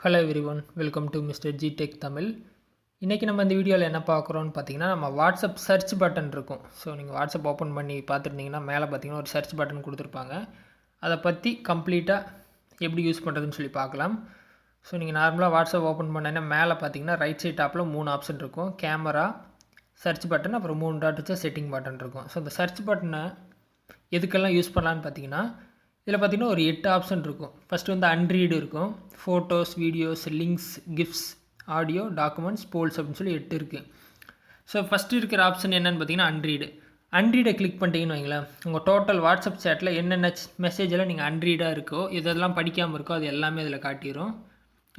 Hello everyone, welcome to MR.G Tech Tamil. இன்றைக்கி நம்ம இந்த வீடியோவில் என்ன பார்க்குறோன்னு பார்த்தீங்கன்னா, நம்ம வாட்ஸ்அப் சர்ச் பட்டன் இருக்கும். ஸோ நீங்கள் வாட்ஸ்அப் ஓப்பன் பண்ணி பார்த்துருந்தீங்கன்னா மேலே பார்த்தீங்கன்னா ஒரு சர்ச் பட்டன் கொடுத்துருப்பாங்க. அதை பற்றி கம்ப்ளீட்டாக எப்படி யூஸ் பண்ணுறதுன்னு சொல்லி பார்க்கலாம். ஸோ நீங்கள் நார்மலாக வாட்ஸ்அப் ஓப்பன் பண்ணீங்கன்னா மேலே பார்த்தீங்கன்னா ரைட் சைட் டாப்பில் 3 ஆப்ஷன் இருக்கும். கேமரா, சர்ச் பட்டன், அப்புறம் 3 டாட் வச்ச செட்டிங் பட்டன் இருக்கும். ஸோ இந்த சர்ச் பட்டனை எதுக்கெல்லாம் யூஸ் பண்ணலான்னு பார்த்தீங்கன்னா, இதில் பார்த்திங்கன்னா ஒரு 8 ஆப்ஷன் இருக்கும். ஃபஸ்ட்டு வந்து அன்ரீடு இருக்கும். Photos, videos, links, gifts, audio, documents, polls அப்படின்னு சொல்லி 8 இருக்குது. ஸோ ஃபஸ்ட்டு இருக்கிற ஆப்ஷன் என்னென்னு பார்த்தீங்கன்னா அன்ரீடை கிளிக் பண்ணிட்டீங்கன்னு வைங்களேன், உங்கள் டோட்டல் வாட்ஸ்அப் சேட்டில் என்னென்ன மெசேஜெல்லாம் நீங்கள் அன்ரீடாக இருக்கோ, இதெல்லாம் படிக்காமல் இருக்கோ அது எல்லாமே இதில் காட்டிடும்.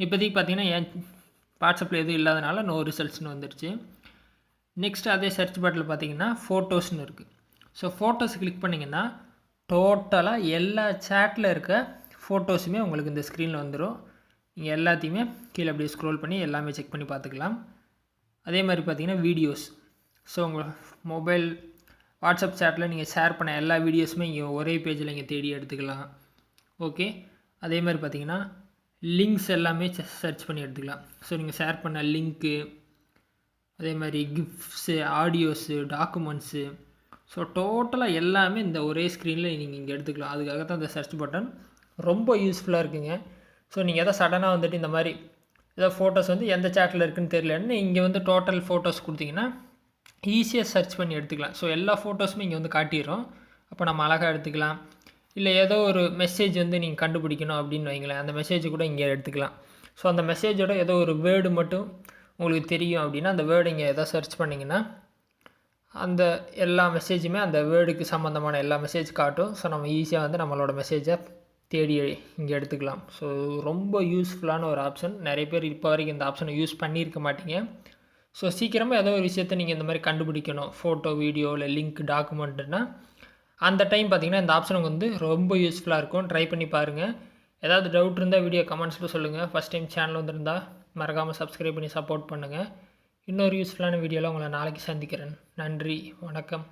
இப்போதைக்கு பார்த்தீங்கன்னா என் வாட்ஸ்அப்பில் எதுவும் இல்லாதனால நோ ரிசல்ட்ஸ்னு வந்துடுச்சு. நெக்ஸ்ட் அதே சர்ச் பட்டனில் பார்த்தீங்கன்னா ஃபோட்டோஸ்னு இருக்குது. ஸோ ஃபோட்டோஸ் கிளிக் பண்ணிங்கன்னா டோட்டலாக எல்லா சேட்டில் இருக்க ஃபோட்டோஸுமே உங்களுக்கு இந்த ஸ்க்ரீனில் வந்துடும். நீங்கள் எல்லாத்தையுமே கீழே அப்படியே ஸ்க்ரோல் பண்ணி எல்லாமே செக் பண்ணி பார்த்துக்கலாம். அதே மாதிரி பார்த்தீங்கன்னா வீடியோஸ். ஸோ உங்கள் மொபைல் வாட்ஸ்அப் சேட்டில் நீங்கள் ஷேர் பண்ண எல்லா வீடியோஸுமே இங்கே ஒரே பேஜில் இங்கே தேடி எடுத்துக்கலாம். ஓகே, அதே மாதிரி பார்த்தீங்கன்னா லிங்க்ஸ் எல்லாமே சர்ச் பண்ணி எடுத்துக்கலாம். ஸோ நீங்கள் ஷேர் பண்ண லிங்க்கு, அதே மாதிரி கிஃப்ட்ஸு, ஆடியோஸு, டாக்குமெண்ட்ஸு, ஸோ டோட்டலாக எல்லாமே இந்த ஒரே ஸ்க்ரீனில் நீங்கள் இங்கே எடுத்துக்கலாம். அதுக்காக தான் இந்த சர்ச் பட்டன் ரொம்ப யூஸ்ஃபுல்லாக இருக்குங்க. ஸோ நீங்கள் எதாவது சடனாக வந்துட்டு இந்த மாதிரி ஏதாவது ஃபோட்டோஸ் வந்து எந்த சேட்டில் இருக்குதுன்னு தெரியலன்னு இங்கே வந்து டோட்டல் ஃபோட்டோஸ் கொடுத்தீங்கன்னா ஈஸியாக சர்ச் பண்ணி எடுத்துக்கலாம். ஸோ எல்லா ஃபோட்டோஸுமே இங்கே வந்து காட்டிடும். அப்போ நம்ம அழகாக எடுத்துக்கலாம். இல்லை ஏதோ ஒரு மெசேஜ் வந்து நீங்கள் கண்டுபிடிக்கணும் அப்படின்னு வைங்களேன், அந்த மெசேஜ் கூட இங்கே எடுத்துக்கலாம். ஸோ அந்த மெசேஜோட ஏதோ ஒரு வேர்டு மட்டும் உங்களுக்கு தெரியும் அப்படின்னா அந்த வேர்டு இங்கே எதாவது சர்ச் பண்ணிங்கன்னா அந்த எல்லா மெசேஜுமே அந்த வேர்டுக்கு சம்மந்தமான எல்லா மெசேஜ் காட்டும். ஸோ நம்ம ஈஸியாக வந்து நம்மளோட மெசேஜை தேடி இங்கே எடுத்துக்கலாம். ஸோ ரொம்ப யூஸ்ஃபுல்லான ஒரு ஆப்ஷன். நிறைய பேர் இப்போ வரைக்கும் இந்த ஆப்ஷனை யூஸ் பண்ணியிருக்க மாட்டீங்க. ஸோ சீக்கிரமாக ஏதோ ஒரு விஷயத்தை நீங்கள் இந்த மாதிரி கண்டுபிடிக்கணும், ஃபோட்டோ, வீடியோ, இல்லை லிங்க், டாக்குமெண்ட்டுன்னா அந்த டைம் பார்த்திங்கன்னா இந்த ஆப்ஷன் வந்து ரொம்ப யூஸ்ஃபுல்லாக இருக்கும். ட்ரை பண்ணி பாருங்கள். ஏதாவது டவுட் இருந்தால் வீடியோ கமெண்ட்ஸில் சொல்லுங்கள். ஃபஸ்ட் டைம் சேனல் வந்துருந்தால் மறக்காமல் சப்ஸ்கிரைப் பண்ணி சப்போர்ட் பண்ணுங்கள். இன்னொரு யூஸ்ஃபுல்லான வீடியோவில் உங்களை நாளைக்கு சந்திக்கிறேன். நன்றி, வணக்கம்.